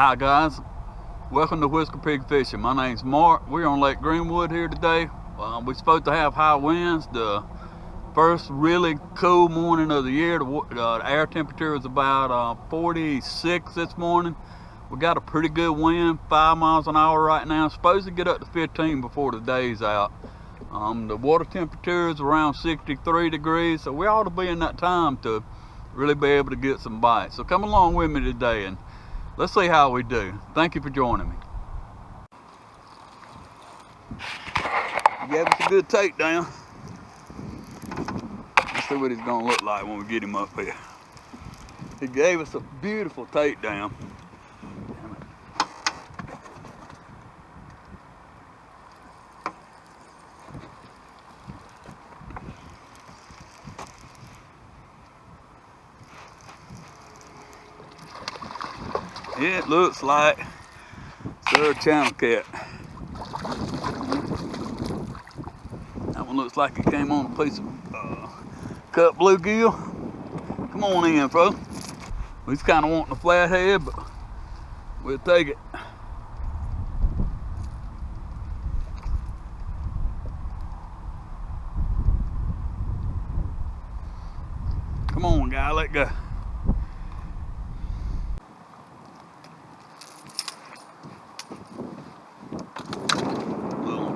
Hi guys, welcome to Whisker Pig Fishing. My name's Mark. We're on Lake Greenwood here today. We're supposed to have high winds. The first really cool morning of the year. The air temperature was about 46 this morning. We got a pretty good wind, 5 miles an hour right now. Supposed to get up to 15 before the day's out. The water temperature is around 63 degrees, so we ought to be in that time to really be able to get some bites. So come along with me today and let's see how we do. Thank you for joining me. He gave us a good takedown. Let's see what he's gonna look like when we get him up here. He gave us a beautiful takedown. It looks like a channel cat. That one looks like it came on a piece of cut bluegill. Come on in, folks. He's kind of wanting a flathead, but we'll take it. Come on, guy, let go.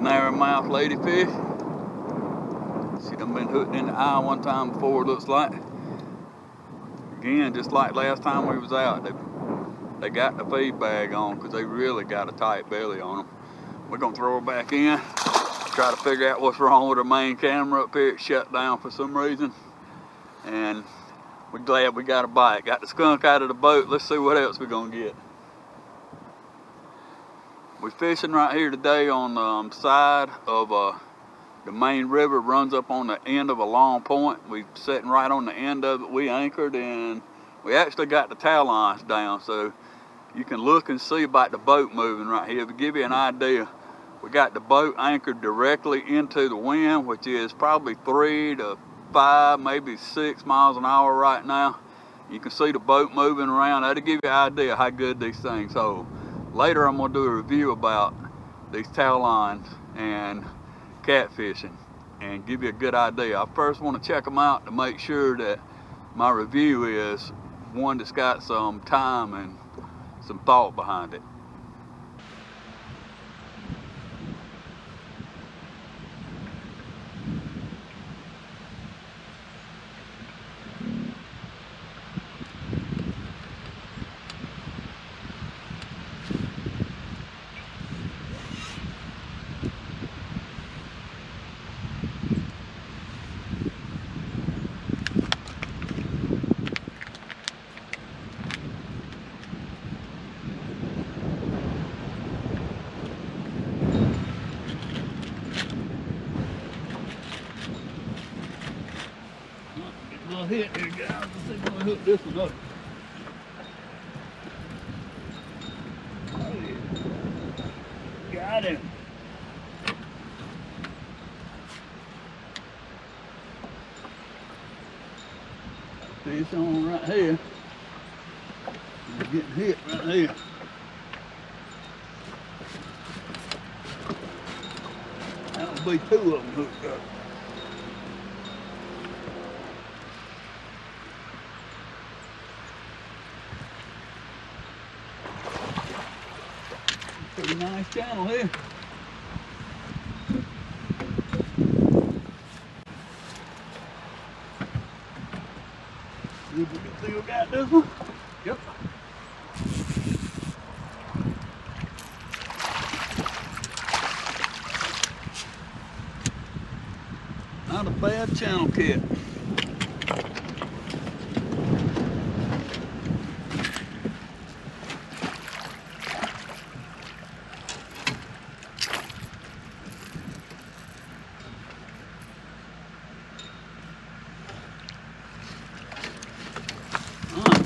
Narrow-mouth ladyfish. She done been hooked in the eye one time before, it looks like. Again, just like last time we was out, they got the feed bag on because they really got a tight belly on them. We're gonna throw her back in, try to figure out what's wrong with her main camera up here. It's shut down for some reason. And we're glad we got a bite. Got the skunk out of the boat. Let's see what else we're gonna get. We're fishing right here today on the side of the main river. Runs up on the end of a long point. We're sitting right on the end of it. We anchored and we actually got the tail lines down, so you can look and see about the boat moving right here. To give you an idea, we got the boat anchored directly into the wind, which is probably 3 to 5, maybe 6 miles an hour right now. You can see the boat moving around. That'll give you an idea how good these things hold. Later I'm going to do a review about these tail lines and catfishing and give you a good idea. I first want to check them out to make sure that my review is one that's got some time and some thought behind it. Little hit here, guys. Let's see if we can hook this one up. Oh, yeah. Got him. Fish on right here. He's getting hit right here. That'll be 2 of them hooked up. Pretty nice channel here. See if we can still got this one. Yep. Not a bad channel kit.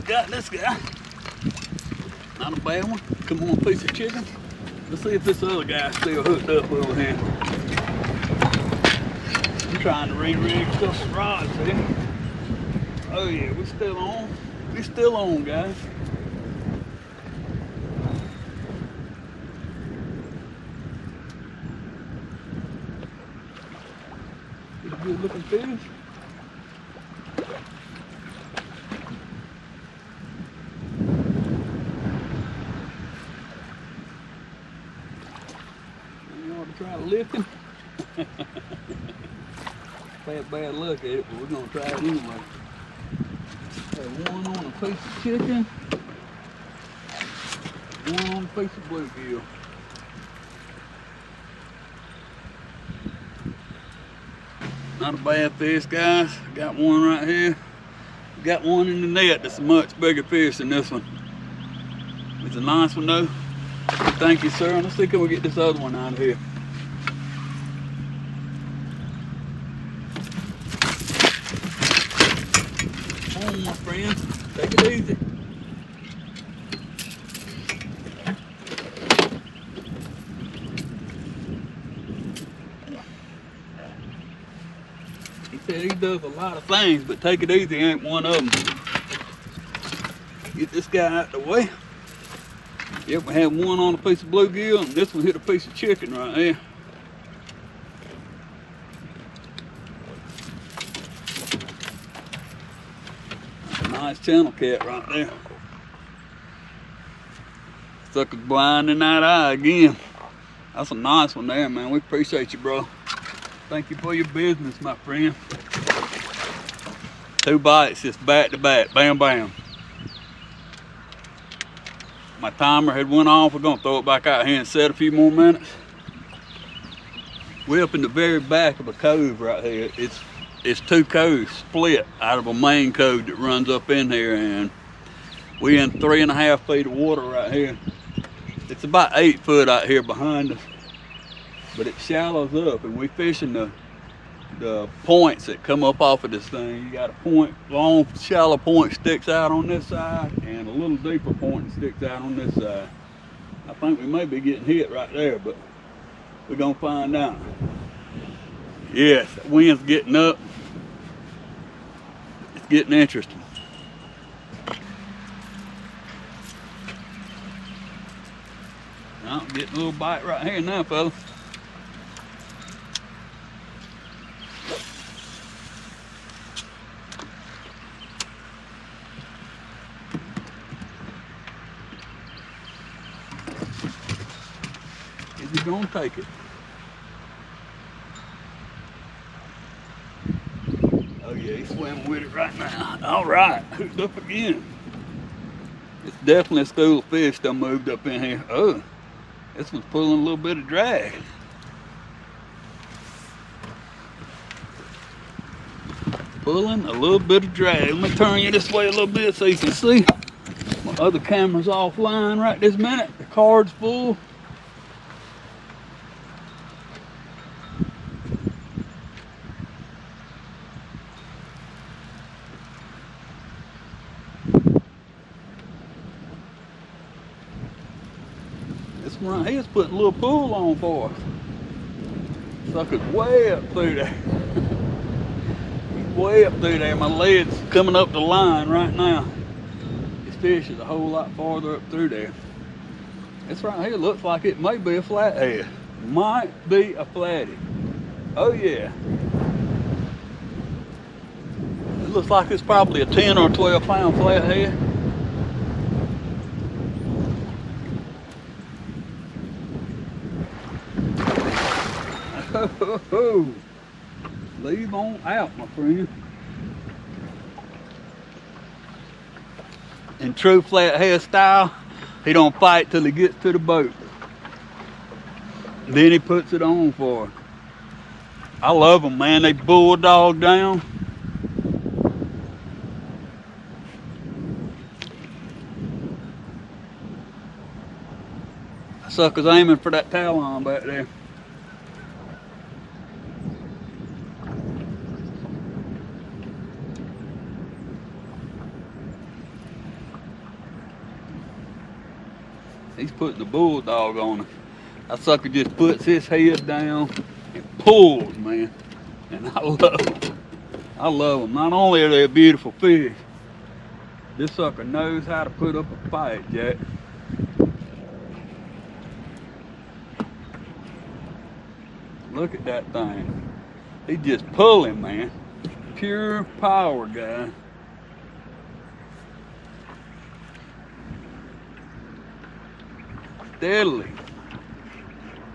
Got this guy. Not a bad one. Come on, piece of chicken. Let's see if this other guy's still hooked up over here. I'm trying to re-rig a couple rods here. Oh yeah, we still on. We still on, guys. looking fish. You ought to try to lift him. Bad luck at it, but we're gonna try it anyway. Got one on a piece of chicken, one on a piece of bluegill. Not a bad fish, guys. Got one right here. Got one in the net that's a much bigger fish than this one. It's a nice one though. Thank you, sir. Let's see, can we get this other one out of here? Come on, my friend. Take it easy. He said he does a lot of things, but take it easy ain't one of them. Get this guy out the way. Yep, we had one on a piece of bluegill, and this one hit a piece of chicken right there. That's a nice channel cat right there. Sucker's blind in that eye again. That's a nice one there, man. We appreciate you, bro. Thank you for your business, my friend. 2 bites, just back to back, bam, bam. My timer had went off. We're gonna throw it back out here and set a few more minutes. We're up in the very back of a cove right here. It's 2 coves split out of a main cove that runs up in here, and we in 3.5 feet of water right here. It's about 8 foot out here behind us, but it shallows up, and we fishing the points that come up off of this thing. You got a point, long shallow point sticks out on this side, and a little deeper point that sticks out on this side. I think we may be getting hit right there, but we're gonna find out. Yes, the wind's getting up. It's getting interesting. I'm getting a little bite right here now, fellas. Is he gonna take it? Oh yeah, he's swimming with it right now. All right, hooked up again. It's definitely a school of fish that moved up in here. Oh, this one's pulling a little bit of drag. Pulling a little bit of drag. Let me turn you this way a little bit so you can see. My other camera's offline right this minute. The card's full. This one right here's putting a little pull on for us. Sucker's way up through there. He's way up through there. My lead's coming up the line right now. This fish is a whole lot farther up through there. This right here looks like it may be a flathead. Might be a flathead. Oh yeah. It looks like it's probably a 10 or 12 pound flathead. Oh, leave on out, my friend. In true flathead style, he don't fight till he gets to the boat. Then he puts it on for her. I love them, man. They bulldog down. That sucker's aiming for that talon back there. He's putting the bulldog on him. That sucker just puts his head down and pulls, man. And I love them. I love them. Not only are they a beautiful fish, this sucker knows how to put up a fight, Jack. Look at that thing. He just pulling, man. Pure power, guy. Steadily.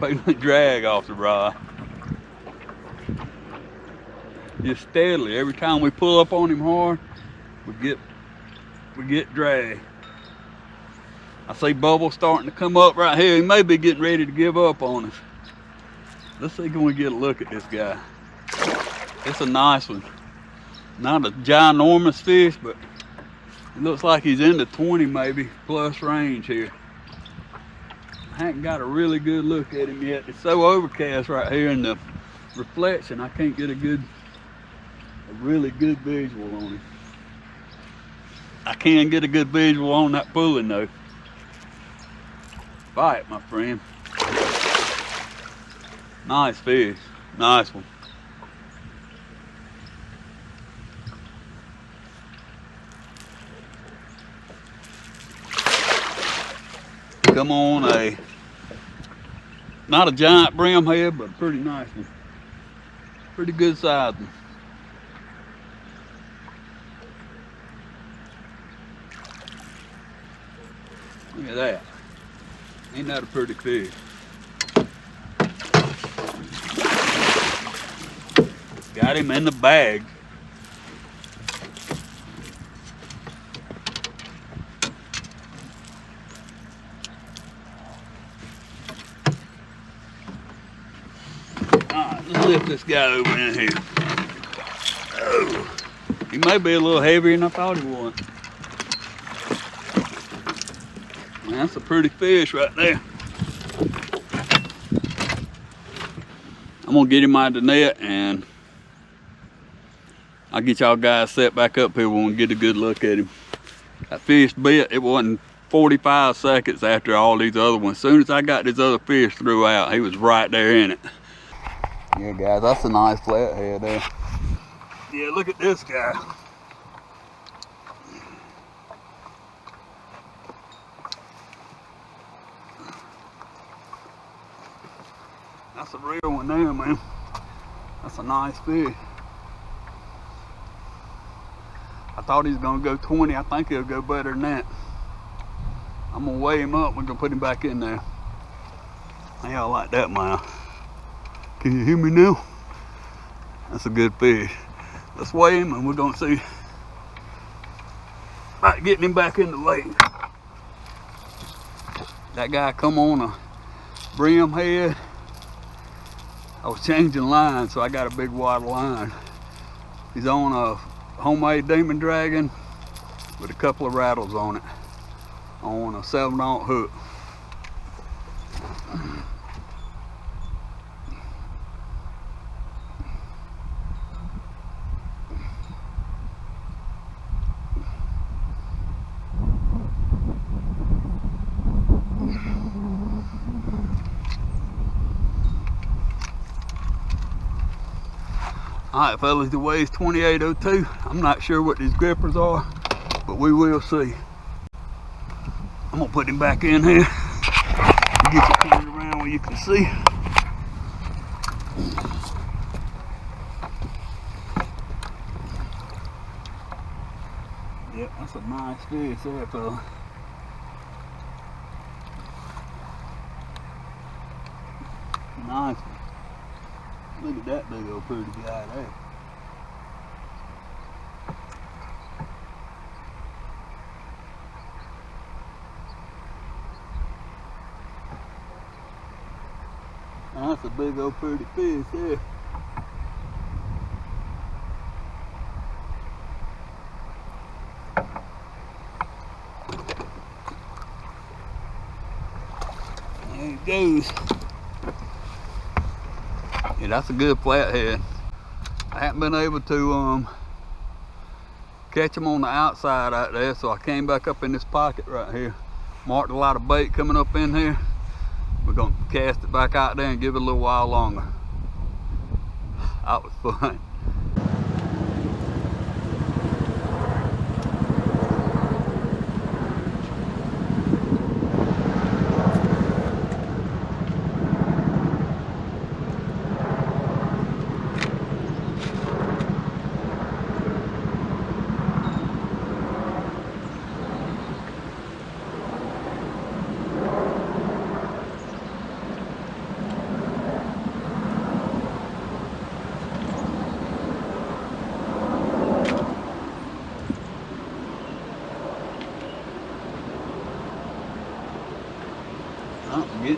Feeling the drag off the rod. Just steadily. Every time we pull up on him hard, we get drag. I see bubbles starting to come up right here. He may be getting ready to give up on us. Let's see, can we get a look at this guy? It's a nice one. Not a ginormous fish, but it looks like he's in the 20 maybe plus range here. I haven't got a really good look at him yet. It's so overcast right here in the reflection, I can't get a really good visual on him. I can get a good visual on that pulling though. Bite, my friend. Nice fish, nice one. Come on, not a giant brimhead, but a pretty nice one. Pretty good size one. Look at that. Ain't that a pretty fish? Got him in the bag. Alright, let's lift this guy over in here. Oh, he may be a little heavier than I thought he was. Man, that's a pretty fish right there. I'm gonna get him out of the net and I'll get y'all guys set back up here when we get a good look at him. That fish bit, it wasn't 45 seconds after all these other ones. As soon as I got this other fish threw out, he was right there in it. Yeah, guys, that's a nice flathead there. Yeah, look at this guy. That's a real one there, man. That's a nice fish. I thought he was gonna go 20. I think he'll go better than that. I'm gonna weigh him up. We're gonna put him back in there. How y'all like that, man? Can you hear me now? That's a good fish. Let's weigh him and we're gonna see about getting him back in the lake. That guy come on a brim head. I was changing lines, so I got a big wide line. He's on a homemade demon dragon with a couple of rattles on it on a 7/0 hook. All right, fellas, the weigh's 2802. I'm not sure what these grippers are, but we will see. I'm gonna put him back in here. Get you turned around where you can see. Yep, that's a nice fish there, fella. Nice one. Look at that big old pretty guy there. That's a big old pretty fish there. There it goes. Yeah, that's a good flathead. I haven't been able to catch them on the outside out there, so I came back up in this pocket right here. Marked a lot of bait coming up in here. We're gonna cast it back out there and give it a little while longer. That was fun.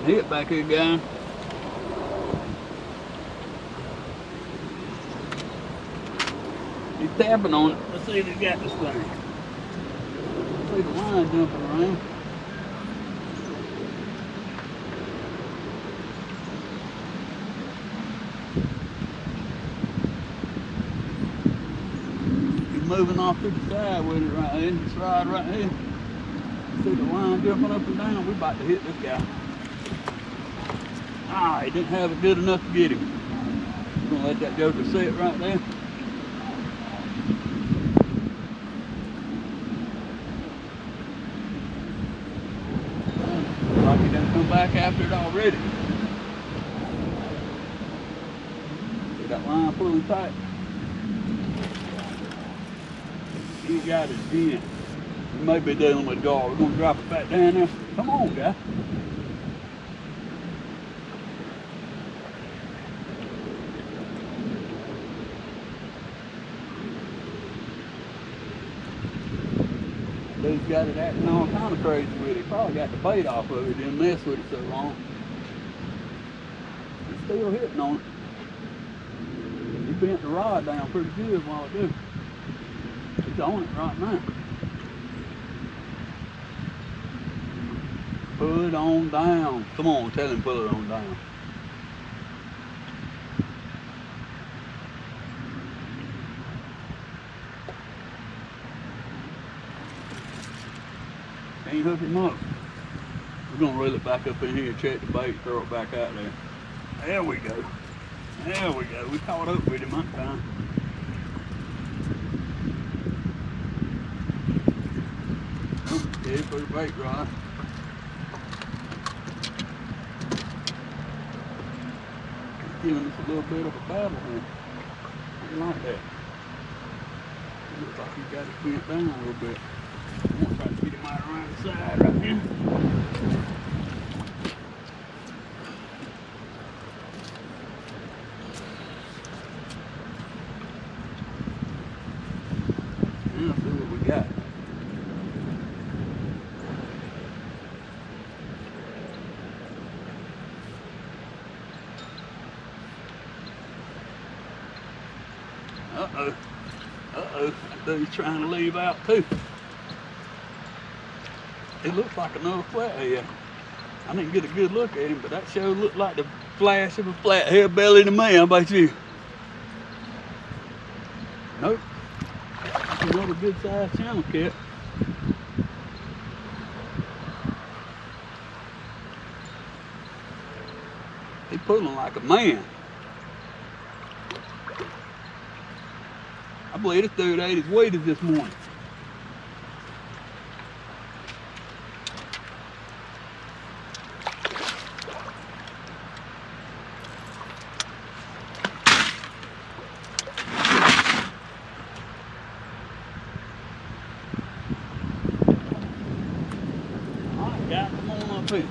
getting hit back here, guys. He's tapping on it. Let's see if he's got this thing. See the line jumping around. He's moving off to the side with it right here. This rod right here. See the line jumping up and down. We're about to hit this guy. Ah, he didn't have it good enough to get him. We're gonna let that joker sit right there. Like he done come back after it already. See that line pulling tight? He got it again. We may be dealing with guard. We're gonna drop it back down there. Come on, guy. Dude's got it acting all kind of crazy with it. Probably got the bait off of it, didn't mess with it so long. It's still hitting on it. He bent the rod down pretty good while ago. He's on it right now. Pull it on down. Come on, tell him pull it on down. Can't hook him up. We're gonna reel it back up in here, check the bait, throw it back out there. There we go. There we go. We caught up with him that time. Head for the bait rod. Giving us a little bit of a battle here. I like that. Looks like he got it bent down a little bit. I'm gonna try to get him out around the side right here. Now see what we got. Uh-oh. Uh-oh. That dude's trying to leave out too. It looks like another flathead. I didn't get a good look at him, but that sure looked like the flash of a flathead belly to me. How about you? Nope. Another good sized channel cat. He's pulling like a man. I believe this dude ate his Wheaties this morning. Alright, guy, come on up here.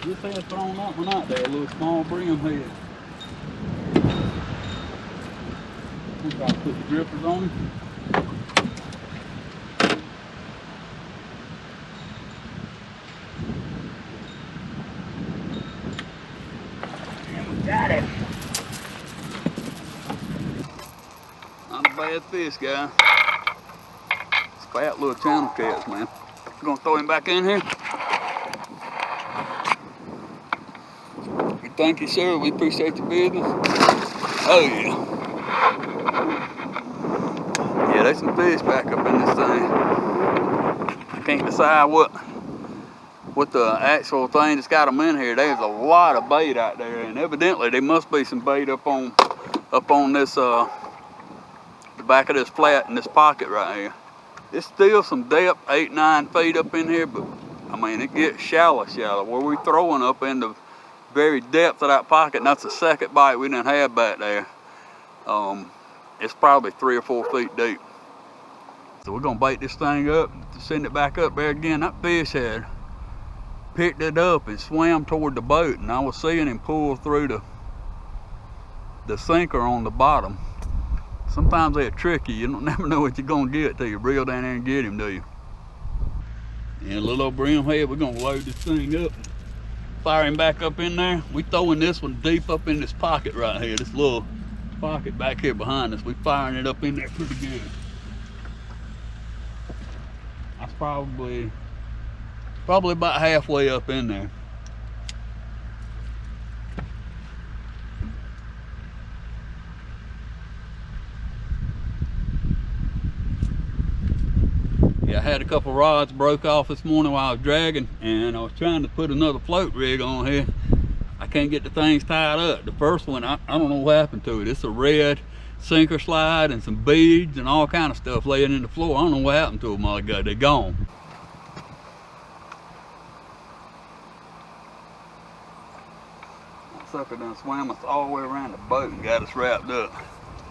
Just had thrown that one out there, a little small brim head. We'll try to put the grippers on him. And we got it. Not a bad fish, guy. It's fat little channel cats, man. We're gonna throw him back in here. Thank you, sir. We appreciate your business. Oh, yeah. Yeah, there's some fish back up in this thing. I can't decide what the actual thing that's got them in here. There's a lot of bait out there, and evidently there must be some bait up on this the back of this flat in this pocket right here. It's still some depth, 8-9 feet up in here, but I mean it gets shallow. Where we're throwing up in the very depth of that pocket, and that's the second bite we didn't have back there. It's probably 3 or 4 feet deep. So we're gonna bait this thing up, send it back up there again. That fish had picked it up and swam toward the boat, and I was seeing him pull through the sinker on the bottom. Sometimes they're tricky. You don't never know what you're gonna get till you reel down there and get him, do you? And a little old brimhead, we're gonna load this thing up, fire him back up in there. We throwing this one deep up in this pocket right here, this little pocket back here behind us. We firing it up in there pretty good. That's probably about halfway up in there. Yeah, I had a couple rods broke off this morning while I was dragging, and I was trying to put another float rig on here. I can't get the things tied up. The first one, I don't know what happened to it. It's a red sinker slide and some beads and all kind of stuff laying in the floor. I don't know what happened to them all ago. They're gone. That sucker done swam us all the way around the boat and got us wrapped up.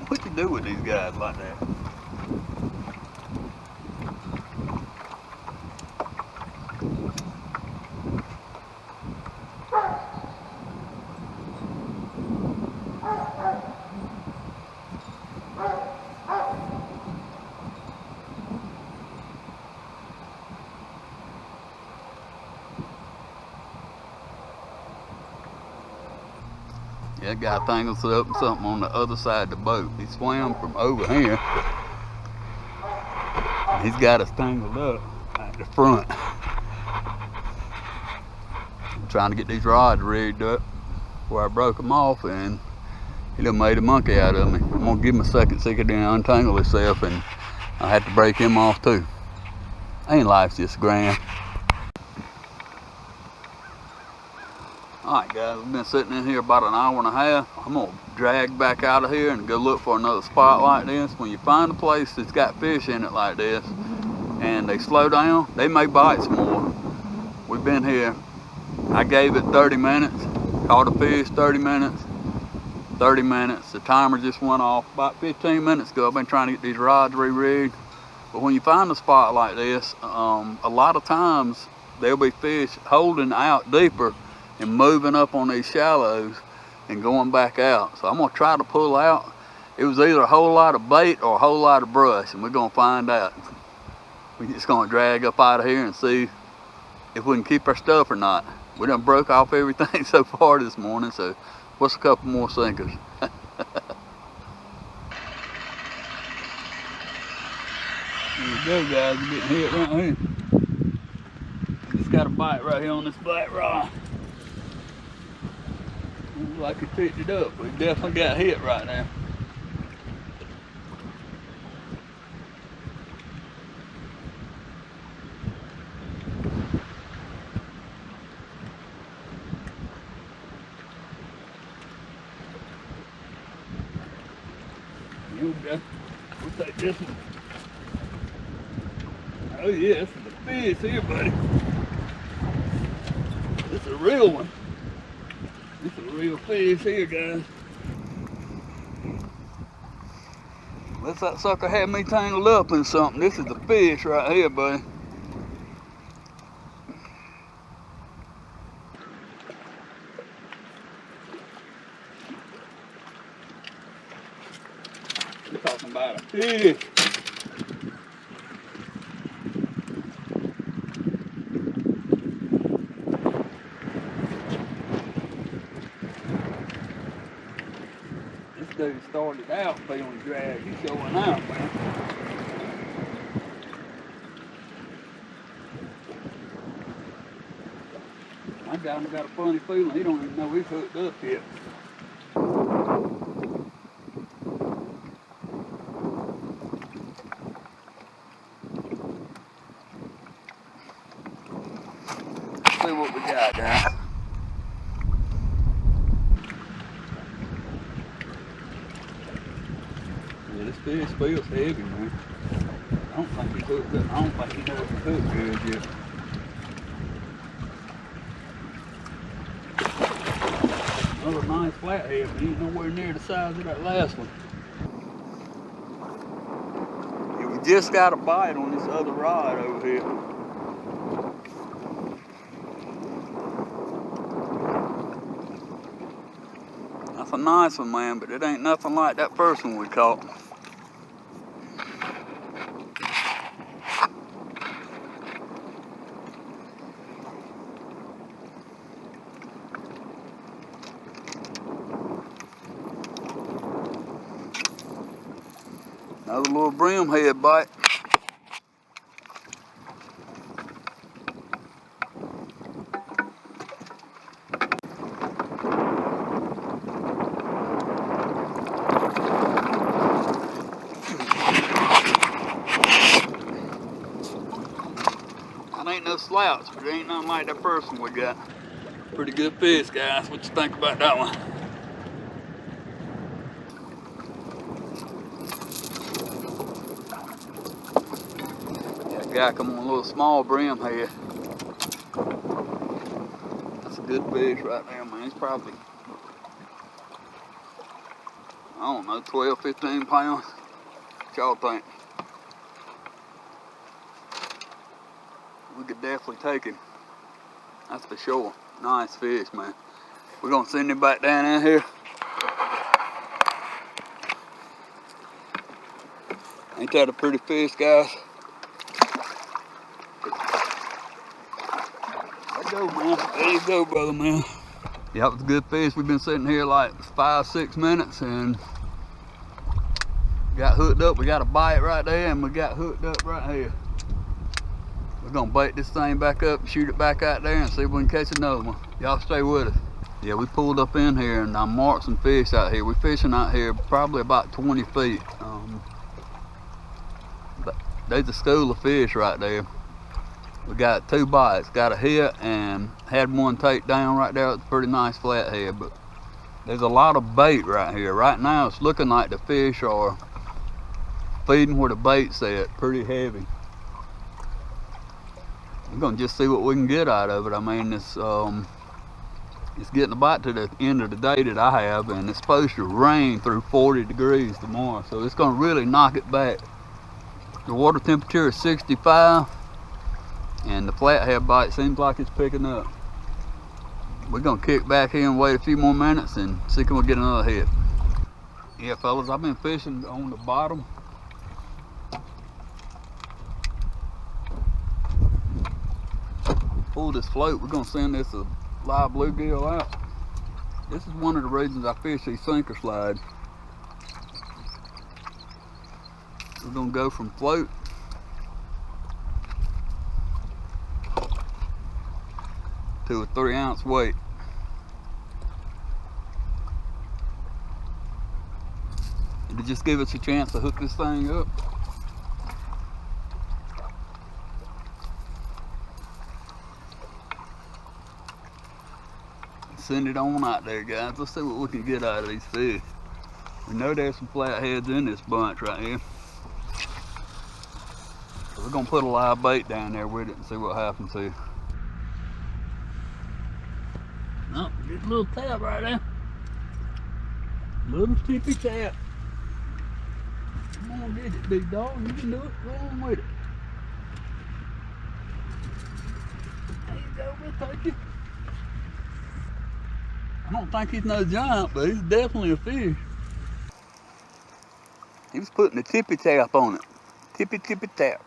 What you do with these guys like that? Yeah, that guy tangled up in something on the other side of the boat. He swam from over here. He's got us tangled up at the front. I'm trying to get these rods rigged up where I broke them off, and he done made a monkey out of me. I'm gonna give him a second so he can untangle himself, and I have to break him off too. Ain't life's just grand. Alright guys, we've been sitting in here about an hour and a half. I'm gonna drag back out of here and go look for another spot like this. When you find a place that's got fish in it like this and they slow down, they may bite some more. We've been here, I gave it 30 minutes, caught a fish, 30 minutes, 30 minutes. The timer just went off about 15 minutes ago. I've been trying to get these rods re-rigged. But when you find a spot like this, a lot of times there'll be fish holding out deeper and moving up on these shallows and going back out. So I'm gonna try to pull out. It was either a whole lot of bait or a whole lot of brush, and we're gonna find out. We're just gonna drag up out of here and see if we can keep our stuff or not. We done broke off everything so far this morning, so what's a couple more sinkers? Here we go guys, we're getting hit right here. Just got a bite right here on this black rod. Looks like it picked it up. We definitely got hit right now. Here we go. We'll take this one. Oh yeah, this is a fish here, buddy. This is a real one. This is a real fish here, guys. Unless that sucker had me tangled up in something. This is the fish right here, buddy. We're talking about a fish. Dude started out feeling drag. He's showing out, man. My guy got a funny feeling. He don't even know he's hooked up yet. Let's see what we got, guys. This fish feels heavy, man. I don't think he's hooked up. I don't think he knows he's hooked good yet. Another nice flathead, but he's nowhere near the size of that last one. Yeah, we just got a bite on this other rod over here. That's a nice one, man, but it ain't nothing like that first one we caught. Another little brimhead bite. That ain't no slouch, but it ain't nothing like that first one we got. Pretty good fish, guys. What you think about that one? That guy come on a little small brimhead. That's a good fish right there, man. He's probably, I don't know, 12, 15 pounds. What y'all think? We could definitely take him. That's for sure. Nice fish, man. We're gonna send him back down in here. Ain't that a pretty fish, guys? There you go, man. There you go, brother, man. Yeah, that was a good fish. We've been sitting here like 5-6 minutes and got hooked up. We got a bite right there and we got hooked up right here. We're gonna bait this thing back up, shoot it back out there and see if we can catch another one. Y'all stay with us. Yeah, we pulled up in here and I marked some fish out here. We're fishing out here probably about 20 feet. But there's a school of fish right there. We got 2 bites, got a hit and had one take down right there. It's a pretty nice flathead, but there's a lot of bait right here. Right now it's looking like the fish are feeding where the bait's at, pretty heavy. We're gonna just see what we can get out of it. I mean, it's getting about to the end of the day that I have, and it's supposed to rain through 40 degrees tomorrow, so it's gonna really knock it back. The water temperature is 65, and the flathead bite seems like it's picking up. We're gonna kick back here and wait a few more minutes and see if we get another hit. Yeah, fellas, I've been fishing on the bottom. Pull this float, we're gonna send this a live bluegill out. This is one of the reasons I fish these sinker slides. We're gonna go from float to a 3-ounce weight. To just give us a chance to hook this thing up. Send it on out there, guys. Let's see what we can get out of these fish. We know there's some flatheads in this bunch right here. So we're gonna put a live bait down there with it and see what happens here. Oh, get a little tap right there. Little tippy tap. Come on, get it, big dog. You can do it. Go on with it. There you go, we'll take it. I don't think he's no giant, but he's definitely a fish. He was putting a tippy tap on it. Tippy, tippy tap.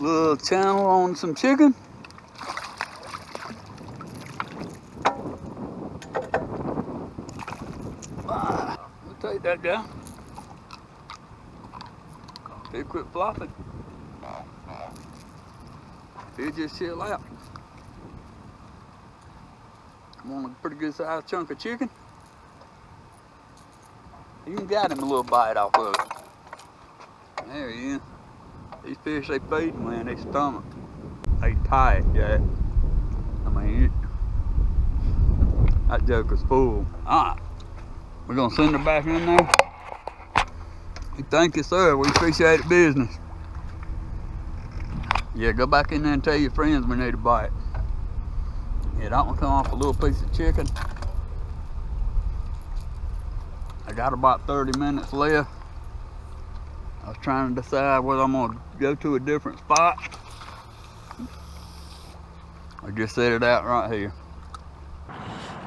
Little channel on some chicken. We'll take that guy. He'll quit flopping. He'll just chill out. I'm on a pretty good sized chunk of chicken. Even got him a little bite off of it. There he is. These fish, they feed, man, they stomach. They tight, yeah. I mean, that joker's full. Alright, we're gonna send her back in there. Thank you, sir. We appreciate the business. Yeah, go back in there and tell your friends we need a bite. Yeah, that one come off a little piece of chicken. I got about 30 minutes left. I was trying to decide whether I'm gonna go to a different spot. I just set it out right here.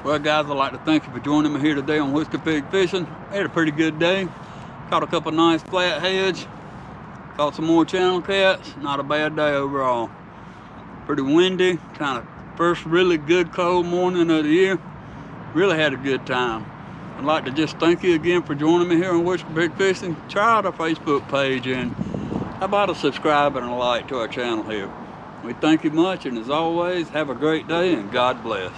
Well, guys, I'd like to thank you for joining me here today on Whiskey Pig Fishing. I had a pretty good day. Caught a couple nice flatheads. Caught some more channel cats. Not a bad day overall. Pretty windy, kind of first really good cold morning of the year. Really had a good time. I'd like to just thank you again for joining me here on Whisper Big Fishing. Try out our Facebook page, and how about a subscribe and a like to our channel here. We thank you much, and as always, have a great day and God bless.